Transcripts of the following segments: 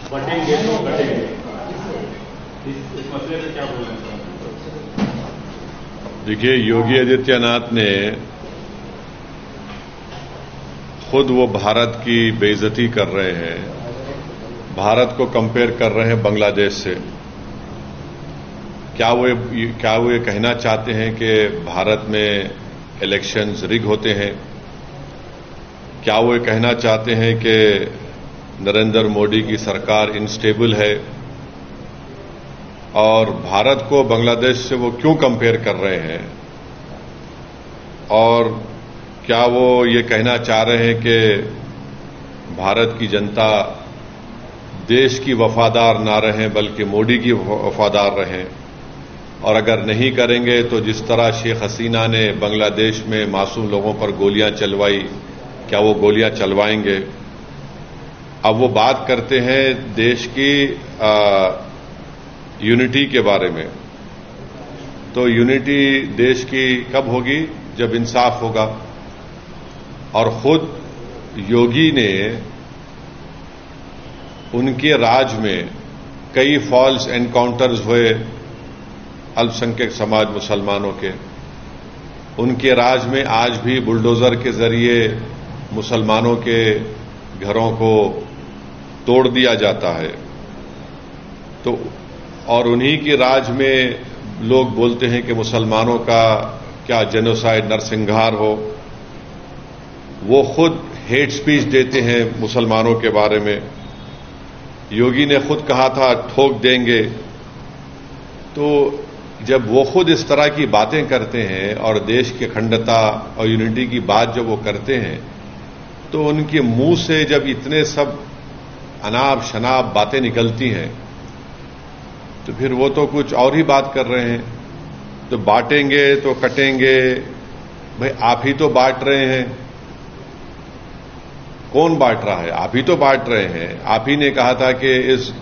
बटेंगे तो कटेंगे, इस मसले में क्या बोलना चाहते हैं? देखिए, योगी आदित्यनाथ ने खुद वो भारत की बेइज्जती कर रहे हैं, भारत को कंपेयर कर रहे हैं बांग्लादेश से। क्या वो ये कहना चाहते हैं कि भारत में इलेक्शंस रिग होते हैं? क्या वो ये कहना चाहते हैं कि नरेंद्र मोदी की सरकार इनस्टेबल है? और भारत को बांग्लादेश से वो क्यों कंपेयर कर रहे हैं? और क्या वो ये कहना चाह रहे हैं कि भारत की जनता देश की वफादार ना रहें बल्कि मोदी की वफादार रहें? और अगर नहीं करेंगे तो जिस तरह शेख हसीना ने बांग्लादेश में मासूम लोगों पर गोलियां चलवाई, क्या वो गोलियां चलवाएंगे? अब वो बात करते हैं देश की यूनिटी के बारे में। तो यूनिटी देश की कब होगी? जब इंसाफ होगा। और खुद योगी ने उनके राज में कई फॉल्स एनकाउंटर्स हुए अल्पसंख्यक समाज मुसलमानों के। उनके राज में आज भी बुलडोजर के जरिए मुसलमानों के घरों को तोड़ दिया जाता है। तो और उन्हीं की राज में लोग बोलते हैं कि मुसलमानों का क्या जेनोसाइड, नरसंहार हो। वो खुद हेट स्पीच देते हैं मुसलमानों के बारे में। योगी ने खुद कहा था ठोक देंगे। तो जब वो खुद इस तरह की बातें करते हैं और देश की अखंडता और यूनिटी की बात जब वो करते हैं, तो उनके मुंह से जब इतने सब अनाप शनाप बातें निकलती हैं, तो फिर वो तो कुछ और ही बात कर रहे हैं। तो बांटेंगे तो कटेंगे, भाई आप ही तो बांट रहे हैं। कौन बांट रहा है? आप ही तो बांट रहे हैं। आप ही ने कहा था कि इस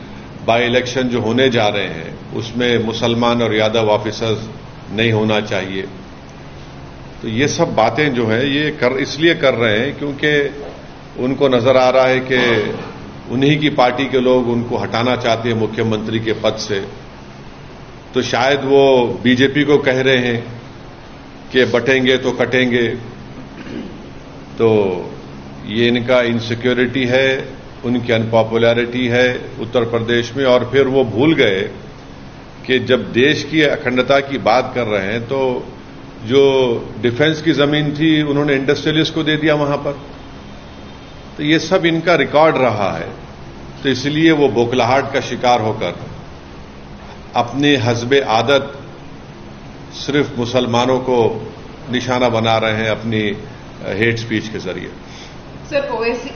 बाई इलेक्शन जो होने जा रहे हैं उसमें मुसलमान और यादव ऑफिसर्स नहीं होना चाहिए। तो ये सब बातें जो है ये इसलिए कर रहे हैं क्योंकि उनको नजर आ रहा है कि उन्हीं की पार्टी के लोग उनको हटाना चाहते हैं मुख्यमंत्री के पद से। तो शायद वो बीजेपी को कह रहे हैं कि बटेंगे तो कटेंगे। तो ये इनका इनसिक्योरिटी है, उनकी अनपॉपुलैरिटी है उत्तर प्रदेश में। और फिर वो भूल गए कि जब देश की अखंडता की बात कर रहे हैं तो जो डिफेंस की जमीन थी उन्होंने इंडस्ट्रियलिस्ट को दे दिया वहां पर। तो ये सब इनका रिकॉर्ड रहा है। तो इसलिए वो बौखलाहट का शिकार होकर अपने हस्बे आदत सिर्फ मुसलमानों को निशाना बना रहे हैं अपनी हेट स्पीच के जरिए। सर, ओवैसी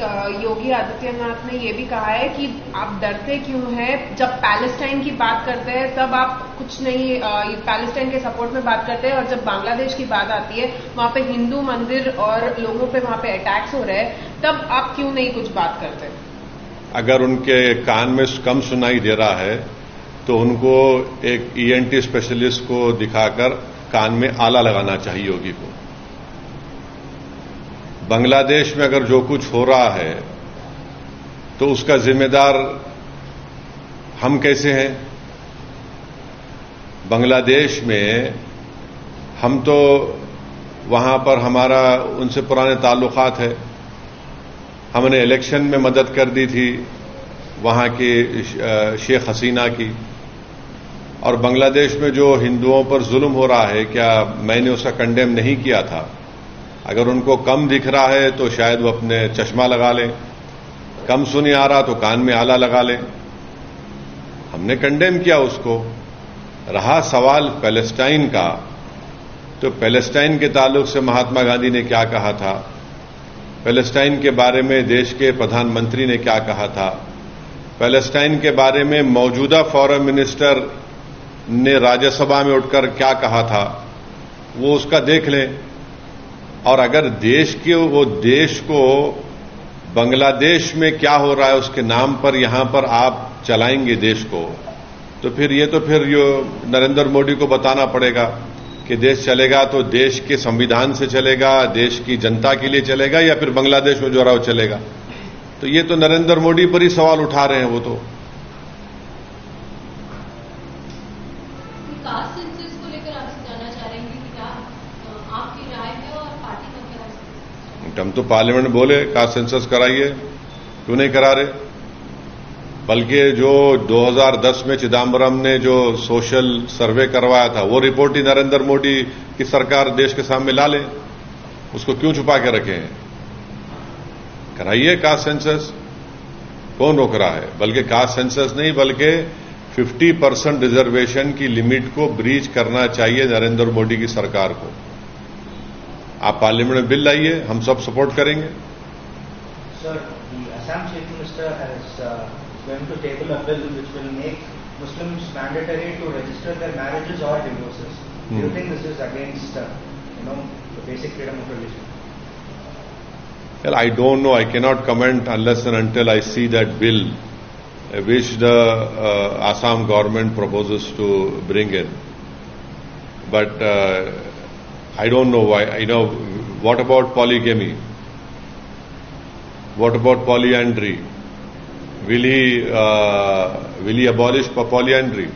योगी आदित्यनाथ ने यह भी कहा है कि आप डरते क्यों हैं? जब पैलेस्टाइन की बात करते हैं तब आप कुछ नहीं, पैलेस्टाइन के सपोर्ट में बात करते हैं, और जब बांग्लादेश की बात आती है वहां पे हिंदू मंदिर और लोगों पे वहां पे अटैक्स हो रहे हैं, तब आप क्यों नहीं कुछ बात करते? अगर उनके कान में कम सुनाई दे रहा है तो उनको एक ईएनटी स्पेशलिस्ट को दिखाकर कान में आला लगाना चाहिए योगी को। बांग्लादेश में अगर जो कुछ हो रहा है तो उसका जिम्मेदार हम कैसे हैं? बांग्लादेश में हम तो वहां पर हमारा उनसे पुराने ताल्लुकात है। हमने इलेक्शन में मदद कर दी थी वहां की शेख हसीना की। और बांग्लादेश में जो हिंदुओं पर जुल्म हो रहा है, क्या मैंने उसका कंडेम नहीं किया था? अगर उनको कम दिख रहा है तो शायद वो अपने चश्मा लगा लें, कम सुनी आ रहा तो कान में आला लगा लें। हमने कंडेम किया उसको। रहा सवाल पैलेस्टाइन का, तो पैलेस्टाइन के ताल्लुक से महात्मा गांधी ने क्या कहा था, पैलेस्टाइन के बारे में देश के प्रधानमंत्री ने क्या कहा था, पैलेस्टाइन के बारे में मौजूदा फॉरेन मिनिस्टर ने राज्यसभा में उठकर क्या कहा था, वो उसका देख लें। और अगर देश को बांग्लादेश में क्या हो रहा है उसके नाम पर यहां पर आप चलाएंगे देश को, तो फिर नरेंद्र मोदी को बताना पड़ेगा कि देश चलेगा तो देश के संविधान से चलेगा, देश की जनता के लिए चलेगा, या फिर बांग्लादेश में जो रहा हो चलेगा। तो ये तो नरेंद्र मोदी पर ही सवाल उठा रहे हैं वो तो। हम तो पार्लियामेंट में बोले कास्ट सेंसस कराइए, क्यों नहीं करा रहे? बल्कि जो 2010 में चिदम्बरम ने जो सोशल सर्वे करवाया था, वो रिपोर्ट ही नरेंद्र मोदी की सरकार देश के सामने ला ले, उसको क्यों छुपा के रखे हैं? कराइए कास्ट सेंसस, कौन रोक रहा है? बल्कि कास्ट सेंसस नहीं, बल्कि 50% रिजर्वेशन की लिमिट को ब्रीच करना चाहिए नरेंद्र मोदी की सरकार को। आप पार्लियामेंट में बिल लाइए, हम सब सपोर्ट करेंगे। Sir, the Assam Chief Minister is going to table a bill which will make Muslims mandatory to register their marriages or divorces. Do you think this is against, the basic freedom of religion? Well, I don't know. I cannot comment unless and until I see that bill which the Assam government proposes to bring in. But I don't know why. What about polygamy? What about polyandry? Will he abolish polyandry?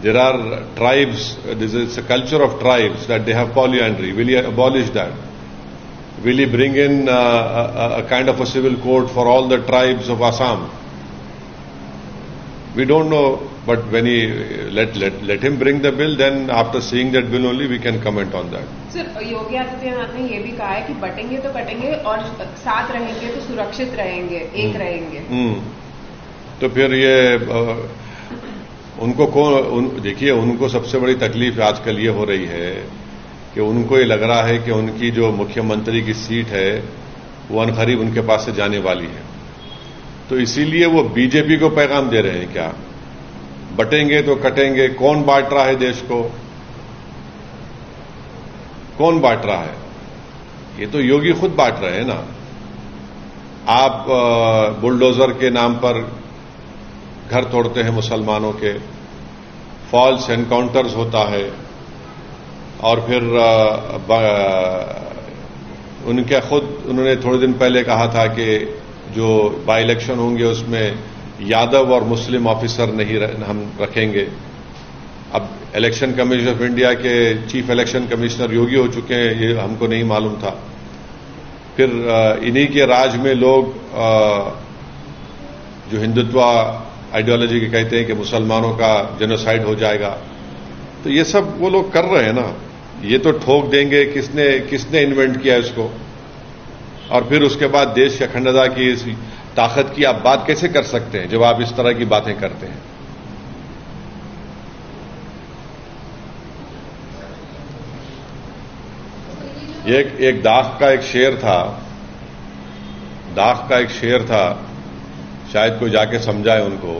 There are tribes. This is a culture of tribes that they have polyandry. Will he abolish that? Will he bring in a kind of a civil code for all the tribes of Assam? We don't know, but when he let him bring the bill, then after seeing that bill only we can comment on that. Sir, Yogi Adityanath ने ये भी कहा है कि बटेंगे तो कटेंगे और साथ रहेंगे तो सुरक्षित रहेंगे, एक रहेंगे। तो फिर ये उनको देखिए, उनको सबसे बड़ी तकलीफ आजकल ये हो रही है कि उनको ये लग रहा है कि उनकी जो मुख्यमंत्री की सीट है वो अनकरीब उनके पास से जाने वाली है, तो इसीलिए वो बीजेपी को पैगाम दे रहे हैं क्या, बटेंगे तो कटेंगे। कौन बांट रहा है देश को? कौन बांट रहा है? ये तो योगी खुद बांट रहे हैं ना। आप बुलडोजर के नाम पर घर तोड़ते हैं मुसलमानों के, फॉल्स एनकाउंटर्स होता है, और फिर उन्होंने थोड़े दिन पहले कहा था कि जो बाई इलेक्शन होंगे उसमें यादव और मुस्लिम ऑफिसर नहीं हम रखेंगे। अब इलेक्शन कमीशन ऑफ इंडिया के चीफ इलेक्शन कमिश्नर योगी हो चुके हैं, ये हमको नहीं मालूम था। फिर इन्हीं के राज में लोग जो हिंदुत्व आइडियोलॉजी के कहते हैं कि मुसलमानों का जेनोसाइड हो जाएगा, तो ये सब वो लोग कर रहे हैं ना। ये तो ठोक देंगे किसने इन्वेंट किया इसको, और फिर उसके बाद देश की अखंडता की इस ताकत की आप बात कैसे कर सकते हैं जब आप इस तरह की बातें करते हैं? एक दाख का एक शेर था, शायद कोई जाके समझाए उनको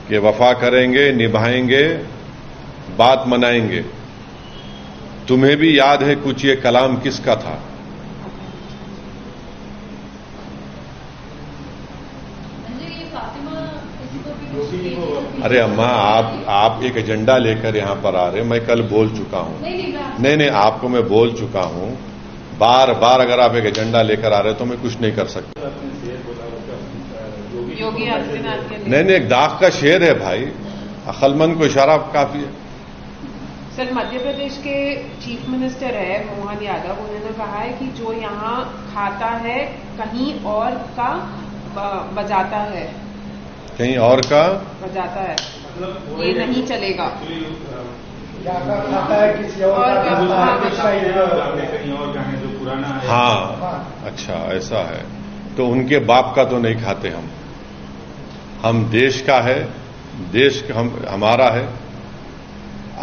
कि वफा करेंगे, निभाएंगे, बात मनाएंगे। तुम्हें भी याद है कुछ ये कलाम किसका था? अरे अम्मा, आप एक एजेंडा लेकर यहां पर आ रहे हैं। मैं कल बोल चुका हूं, नहीं, आपको मैं बोल चुका हूं। बार बार अगर आप एक एजेंडा लेकर आ रहे हो तो मैं कुछ नहीं कर सकता। योगी आदित्यनाथ के नहीं, एक दाग का शेर है भाई, अक्लमंद को इशारा काफी है। सर, मध्य प्रदेश के चीफ मिनिस्टर है मोहन यादव, उन्होंने कहा है कि जो यहाँ खाता है कहीं और का बजाता है, कहीं और का बजाता है, ये नहीं चलेगा। खाता है किसी और कहीं और गाने जो पुराना है। हाँ, अच्छा ऐसा है। तो उनके बाप का तो नहीं खाते हम देश का है, देश हमारा है।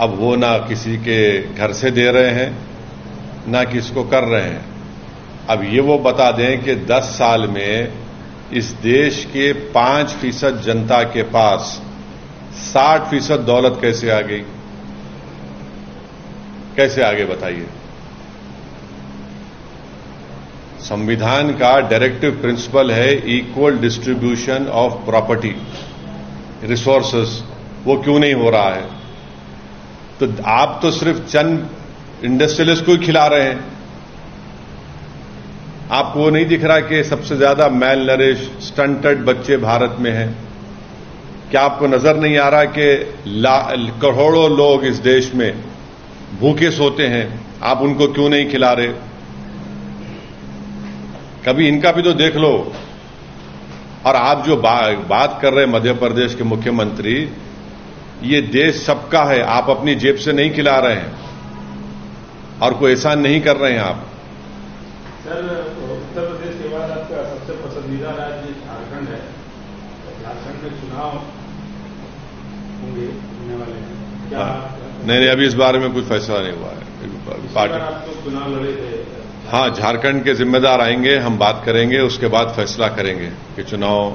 अब वो ना किसी के घर से दे रहे हैं ना किसको कर रहे हैं। अब ये वो बता दें कि 10 साल में इस देश के 5% जनता के पास 60% दौलत कैसे आ गई? कैसे आगे बताइए? संविधान का डायरेक्टिव प्रिंसिपल है equal distribution of property resources, वो क्यों नहीं हो रहा है? तो आप तो सिर्फ चंद इंडस्ट्रियलिस्ट को ही खिला रहे हैं। आपको वो नहीं दिख रहा कि सबसे ज्यादा मैल नरिश स्टंटेड बच्चे भारत में हैं? क्या आपको नजर नहीं आ रहा कि करोड़ों लोग इस देश में भूखे सोते हैं, आप उनको क्यों नहीं खिला रहे? कभी इनका भी तो देख लो। और आप जो बात कर रहे हैं मध्य प्रदेश के मुख्यमंत्री, ये देश सबका है, आप अपनी जेब से नहीं खिला रहे हैं और कोई एहसान नहीं कर रहे हैं आप। सर, उत्तर प्रदेश के बाद आपका सबसे पसंदीदा राज्य झारखंड है। झारखंड में चुनाव होंगे, होने वाले हैं क्या? नहीं, अभी इस बारे में कुछ फैसला नहीं हुआ है पार्टी। आप तो चुनाव लड़े थे। हाँ, झारखंड के जिम्मेदार आएंगे, हम बात करेंगे, उसके बाद फैसला करेंगे कि चुनाव